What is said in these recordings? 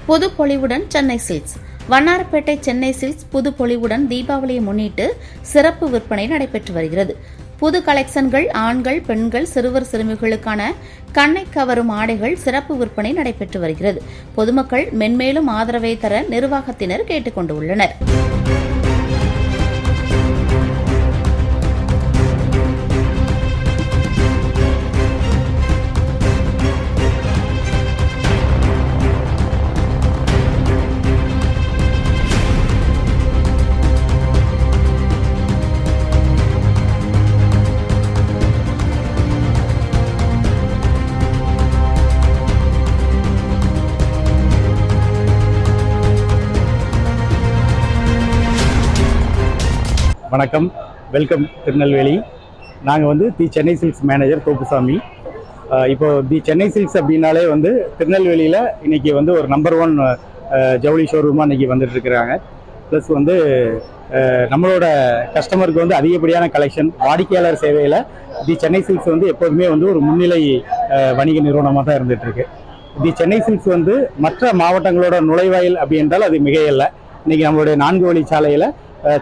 புதுப்பொலிவுடன் Chennai silks. Vannarapettai Chennai silks புதுப்பொலிவுடன் தீபாவளியை முன்னிட்டு சிறப்பு விற்பனை நடைபெற்று வருகிறது. புது கலெக்ஷன்கள், ஆண்கள், பெண்கள், சிறுவர் சிறுமிகளுக்கான கண்ணை கவரும் ஆடைகள் சிறப்பு விற்பனை நடைபெற்று வருகிறது. பொதுமக்கள் மென்மேலும் ஆதரவை தர நிர்வாகத்தினர் கேட்டுக் கொண்டுள்ளனர். வணக்கம், வெல்கம் திருநெல்வேலி. நாங்கள் தி சென்னை சில்க்ஸ் மேனேஜர் தோப்புசாமி. இப்போ தி சென்னை சில்க்ஸ் அப்படின்னாலே திருநெல்வேலியில் இன்றைக்கி ஒரு நம்பர் 1 ஜவுளி ஷோரூமாக இன்றைக்கி வந்துட்டுருக்குறாங்க. ப்ளஸ் நம்மளோட கஸ்டமருக்கு அதிகப்படியான கலெக்ஷன், வாடிக்கையாளர் சேவையில் தி சென்னை சில்க்ஸ் எப்போதுமே ஒரு முன்னிலை வணிக நிறுவனமாக தான் இருந்துகிட்ருக்கு. தி சென்னை சில்க்ஸ் மற்ற மாவட்டங்களோட நுழைவாயில் அப்படி என்றால் அது மிகையல்ல. இன்றைக்கி நம்மளுடைய 4 வழிச்சாலையில்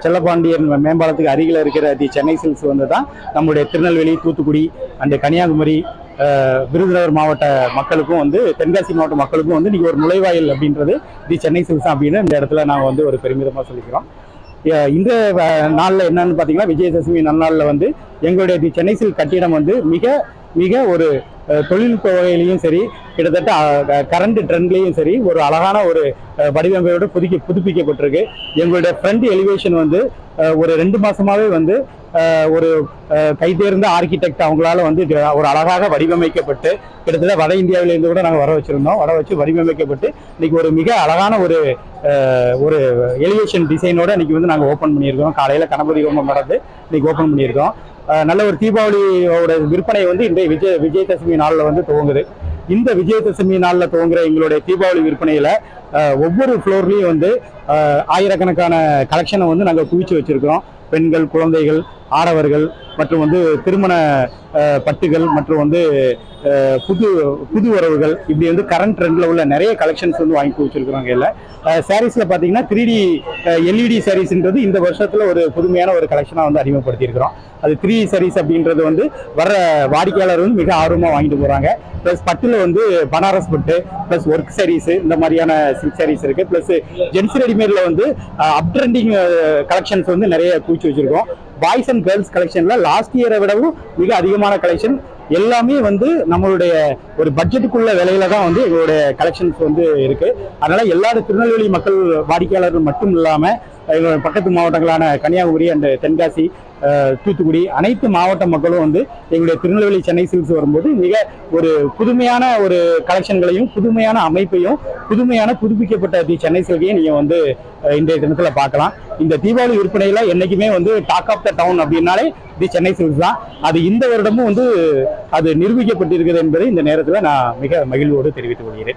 செல்லப்பாண்டியன் மேம்பாலத்துக்கு அருகில் இருக்கிற தி சென்னை சில்க்ஸ் தான் நம்முடைய திருநெல்வேலி, தூத்துக்குடி அண்டு கன்னியாகுமரி, விருதுநகர் மாவட்ட மக்களுக்கும் தென்காசி மாவட்ட மக்களுக்கும் இன்றைக்கி ஒரு நுழைவாயில் அப்படின்றது தி சென்னை சில்க்ஸ் அப்படின்னு இந்த இடத்துல நாங்கள் ஒரு பெருமிதமாக சொல்லிக்கிறோம். இந்த நாளில் என்னன்னு பார்த்தீங்கன்னா, விஜயதசமி நன்னாளில் எங்களுடைய தி சென்னை சில்க் கட்டிடம் மிக மிக ஒரு தொழில்நுட்ப வகையிலையும் சரி, கிட்டத்தட்ட கரண்ட் ட்ரெண்ட்லேயும் சரி, ஒரு அழகான ஒரு வடிவமைப்போடு புதுப்பிக்கப்பட்டிருக்கு. எங்களுடைய ஃப்ரண்ட் எலிவேஷன் ஒரு 2 மாதமாகவே ஒரு கைதேர்ந்த ஆர்கிடெக்ட் அவங்களால ஒரு அழகாக வடிவமைக்கப்பட்டு, கிட்டத்தட்ட வட இந்தியாவிலேருந்து கூட நாங்கள் வர வச்சு வடிவமைக்கப்பட்டு இன்னைக்கு ஒரு மிக அழகான ஒரு எலிவேஷன் டிசைனோட இன்னைக்கு நாங்கள் ஓப்பன் பண்ணியிருக்கோம். காலையில் கணபதி ஹோமம் நடந்து இன்னைக்கு ஓப்பன் பண்ணியிருக்கோம். நல்ல ஒரு தீபாவளியோட விற்பனை இன்றைய விஜயதசமி நாளில் துவங்குது. இந்த விஜயதசமி நாளில் துவங்குற எங்களுடைய தீபாவளி விற்பனையில் ஒவ்வொரு ஃப்ளோர்லேயும் ஆயிரக்கணக்கான கலெக்ஷனை நாங்கள் குவிச்சு வச்சுருக்கிறோம். பெண்கள், குழந்தைகள், ஆடவர்கள் மற்றும் திருமண பட்டுகள் மற்றும் புது உறவுகள், இப்படி கரண்ட் ட்ரெண்டில் உள்ள நிறைய கலெக்ஷன்ஸ் வாங்கி வச்சுருக்கிறோங்க. இல்லை சாரீஸில் பார்த்தீங்கன்னா 3D LED சாரீஸ்ன்றது இந்த வருஷத்தில் ஒரு புதுமையான ஒரு கலெக்ஷனாக அறிமுகப்படுத்தியிருக்கிறோம். அது 3D சாரீஸ் அப்படின்றது வர வாடிக்கையாளர் மிக ஆர்வமாக வாங்கிட்டு போகிறாங்க. ப்ளஸ் பட்டில் பனாரஸ் பட்டு, ப்ளஸ் ஒர்க் சாரீஸு, இந்த மாதிரியான சில்க் சாரீஸ் இருக்குது. ப்ளஸ் ஜென்ஸ் ரெடிமேடில் அப் ட்ரெண்டிங் கலெக்ஷன்ஸ் நிறைய குவிச்சு வச்சுருக்கோம். பாய்ஸ் அண்ட் கேர்ள்ஸ் கலெக்ஷனில் லாஸ்ட் இயரை விடவும் மிக அதிகமான கலெக்ஷன் எல்லாமே நம்மளுடைய ஒரு பட்ஜெட்டுக்குள்ள விலையில தான் எங்களுடைய கலெக்ஷன்ஸ் இருக்கு. அதனால எல்லா திருநெல்வேலி மக்கள் வாடிக்கையாளர்கள் மட்டும் இல்லாம எங்களுடைய பக்கத்து மாவட்டங்களான கன்னியாகுமரி அண்ட் தென்காசி, தூத்துக்குடி அனைத்து மாவட்ட மக்களும் எங்களுடைய திருநெல்வேலி சென்னை சில்க்ஸ் வரும்போது மிக ஒரு புதுமையான ஒரு கலெக்ஷன்களையும், புதுமையான அமைப்பையும், புதுப்பிக்கப்பட்ட தி சென்னை சில்கையும் நீங்க இன்றைய தினத்துல பார்க்கலாம். இந்த தீபாவளி விற்பனையில என்னைக்குமே டாக் ஆஃப் த டவுன் அப்படின்னாலே தி சென்னை சில்க்ஸ் தான். அது இந்த வருடமும் அது நிரூபிக்கப்பட்டிருக்கிறது என்பதை இந்த நேரத்தில் நான் மிக மகிழ்வோடு தெரிவித்துக் கொள்கிறேன்.